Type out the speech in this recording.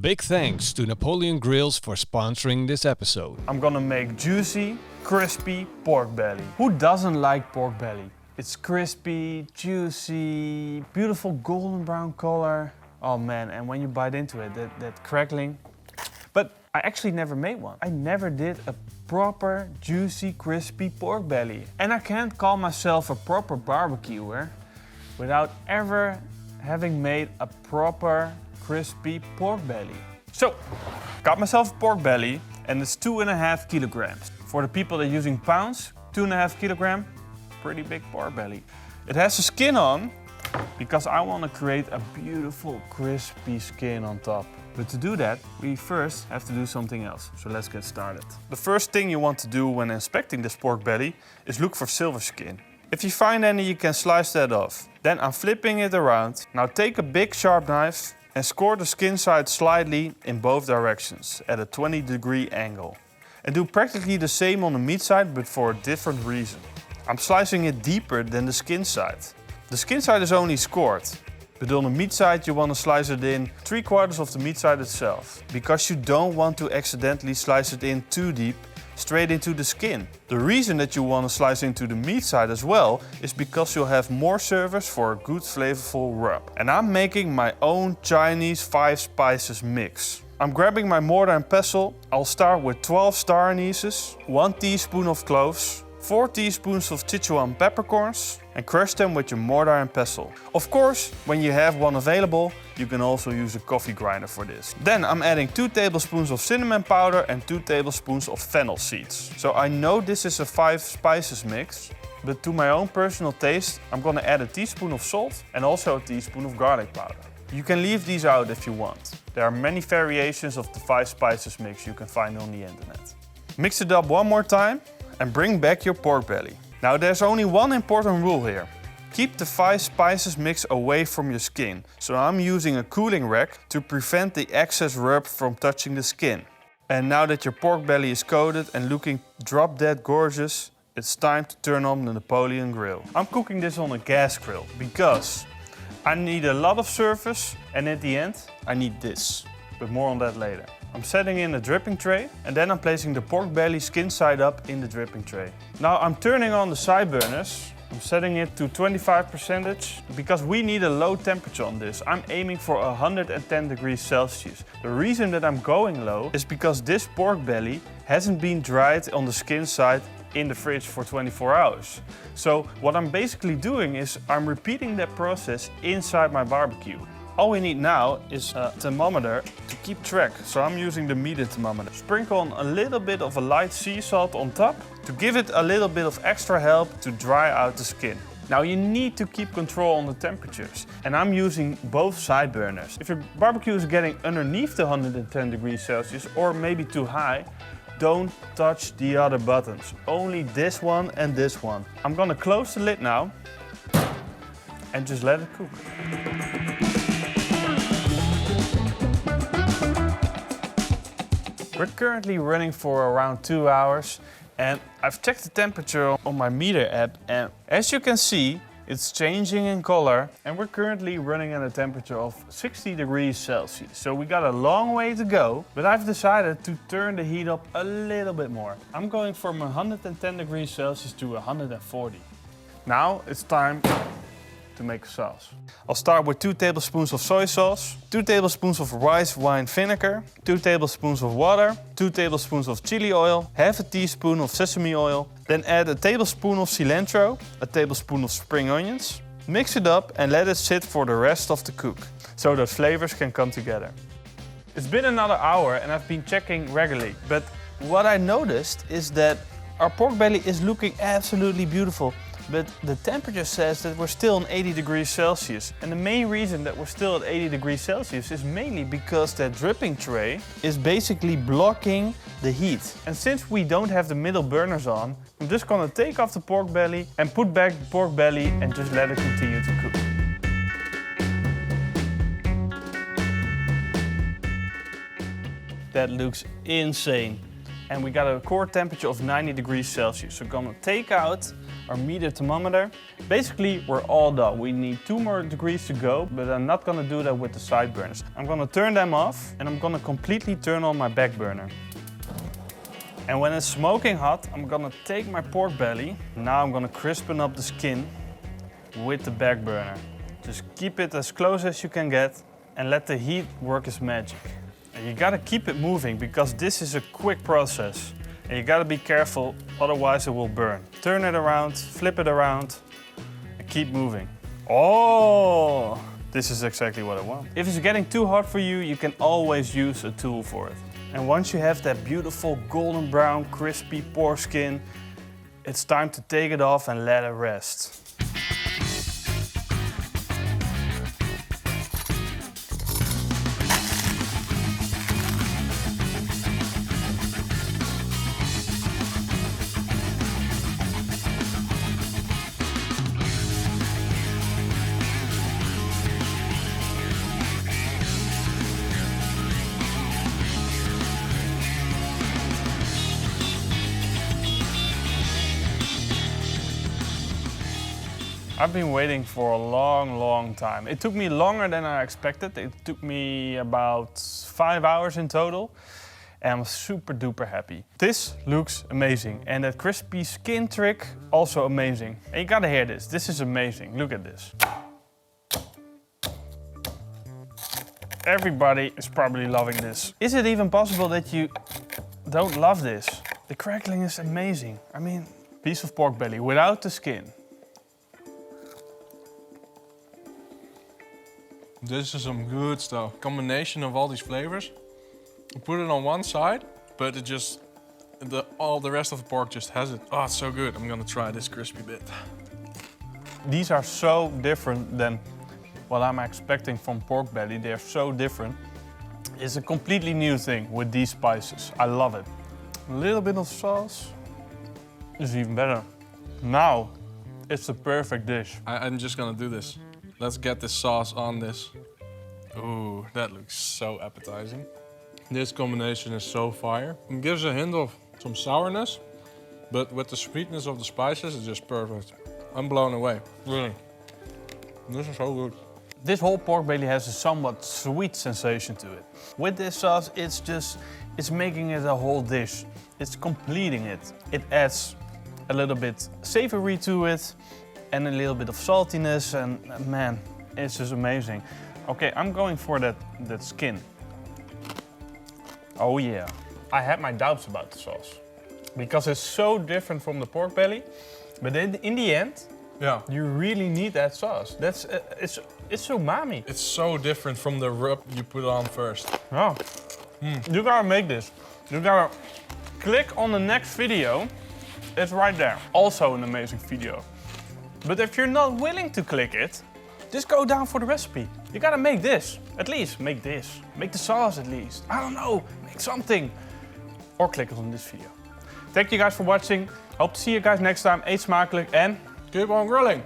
big thanks to Napoleon Grills for sponsoring this episode. I'm gonna make juicy, crispy pork belly. Who doesn't like pork belly? It's crispy, juicy, beautiful golden brown color. Oh man, and when you bite into it, that crackling. But I actually never made one. I never did a proper, juicy, crispy pork belly. And I can't call myself a proper barbecuer without ever having made a proper, crispy pork belly. So, got myself a pork belly and it's 2.5 kilograms. For the people that are using pounds, 2.5 kilogram, pretty big pork belly. It has a skin on because I want to create a beautiful, crispy skin on top. But to do that, we first have to do something else. So let's get started. The first thing you want to do when inspecting this pork belly is look for silver skin. If you find any, you can slice that off. Then I'm flipping it around. Now take a big sharp knife and score the skin side slightly in both directions at a 20-degree angle. And do practically the same on the meat side, but for a different reason. I'm slicing it deeper than the skin side. The skin side is only scored. But on the meat side you want to slice it in 3/4 of the meat side itself. Because you don't want to accidentally slice it in too deep, straight into the skin. The reason that you want to slice into the meat side as well is because you'll have more surface for a good flavorful rub. And I'm making my own Chinese 5 spices mix. I'm grabbing my mortar and pestle. I'll start with 12 star anise, 1 teaspoon of cloves, 4 teaspoons of Sichuan peppercorns and crush them with your mortar and pestle. Of course, when you have one available, you can also use a coffee grinder for this. Then I'm adding 2 tablespoons of cinnamon powder and 2 tablespoons of fennel seeds. So I know this is a 5 spices mix, but to my own personal taste, I'm gonna add a teaspoon of salt and also a teaspoon of garlic powder. You can leave these out if you want. There are many variations of the 5 spices mix you can find on the internet. Mix it up one more time and bring back your pork belly. Now there's only one important rule here. Keep the 5 spices mix away from your skin. So I'm using a cooling rack to prevent the excess rub from touching the skin. And now that your pork belly is coated and looking drop dead gorgeous, it's time to turn on the Napoleon grill. I'm cooking this on a gas grill because I need a lot of surface and at the end I need this. But more on that later. I'm setting in a dripping tray and then I'm placing the pork belly skin side up in the dripping tray. Now I'm turning on the side burners. I'm setting it to 25% because we need a low temperature on this. I'm aiming for 110 degrees Celsius. The reason that I'm going low is because this pork belly hasn't been dried on the skin side in the fridge for 24 hours. So what I'm basically doing is I'm repeating that process inside my barbecue. All we need now is a thermometer to keep track. So I'm using the meter thermometer. Sprinkle on a little bit of a light sea salt on top to give it a little bit of extra help to dry out the skin. Now you need to keep control on the temperatures. And I'm using both side burners. If your barbecue is getting underneath the 110 degrees Celsius or maybe too high, don't touch the other buttons. Only this one and this one. I'm gonna close the lid now and just let it cook. We're currently running for around 2 hours and I've checked the temperature on my meter app and as you can see it's changing in color and we're currently running at a temperature of 60 degrees Celsius. So we got a long way to go, but I've decided to turn the heat up a little bit more. I'm going from 110 degrees Celsius to 140. Now it's time to make a sauce. I'll start with 2 tablespoons of soy sauce, 2 tablespoons of rice wine vinegar, 2 tablespoons of water, 2 tablespoons of chili oil, half a teaspoon of sesame oil, then add a tablespoon of cilantro, a tablespoon of spring onions. Mix it up and let it sit for the rest of the cook, so the flavors can come together. It's been another hour and I've been checking regularly, but what I noticed is that our pork belly is looking absolutely beautiful. But the temperature says that we're still on 80 degrees Celsius. And the main reason that we're still at 80 degrees Celsius is mainly because that dripping tray is basically blocking the heat. And since we don't have the middle burners on, I'm just gonna take off the pork belly and put back the pork belly and just let it continue to cook. That looks insane. And we got a core temperature of 90 degrees Celsius. So I'm gonna take out our meter thermometer. Basically, we're all done. We need 2 more degrees to go, but I'm not gonna do that with the side burners. I'm gonna turn them off and I'm gonna completely turn on my back burner. And when it's smoking hot, I'm gonna take my pork belly. Now I'm gonna crispen up the skin with the back burner. Just keep it as close as you can get and let the heat work its magic. And you gotta keep it moving because this is a quick process. And you gotta be careful, otherwise it will burn. Turn it around, flip it around, and keep moving. Oh, this is exactly what I want. If it's getting too hot for you, you can always use a tool for it. And once you have that beautiful golden brown, crispy pork skin, it's time to take it off and let it rest. I've been waiting for a long time. It took me longer than I expected. It took me about 5 hours in total. And I'm super duper happy. This looks amazing. And that crispy skin trick, also amazing. And you gotta hear this. This is amazing. Look at this. Everybody is probably loving this. Is it even possible that you don't love this? The crackling is amazing. I mean, piece of pork belly without the skin. This is some good stuff. Combination of all these flavors. You put it on one side, but it just, all the rest of the pork just has it. Oh, it's so good. I'm gonna try this crispy bit. These are so different than what I'm expecting from pork belly. They're so different. It's a completely new thing with these spices. I love it. A little bit of sauce is even better. Now, it's the perfect dish. I'm just gonna do this. Let's get this sauce on this. Ooh, that looks so appetizing. This combination is so fire. It gives a hint of some sourness, but with the sweetness of the spices, it's just perfect. I'm blown away, really. This is so good. This whole pork belly has a somewhat sweet sensation to it. With this sauce, it's making it a whole dish. It's completing it. It adds a little bit savory to it, and a little bit of saltiness, and man, it's just amazing. Okay, I'm going for that skin. Oh yeah. I had my doubts about the sauce because it's so different from the pork belly, but in the end, yeah, you really need that sauce. That's it's umami. It's so different from the rub you put on first. Oh, you gotta make this. You gotta click on the next video. It's right there. Also an amazing video. But if you're not willing to click it, just go down for the recipe. You gotta make this. At least make this. Make the sauce at least. I don't know, make something. Or click on this video. Thank you guys for watching. Hope to see you guys next time. Eet smakelijk en keep on grilling.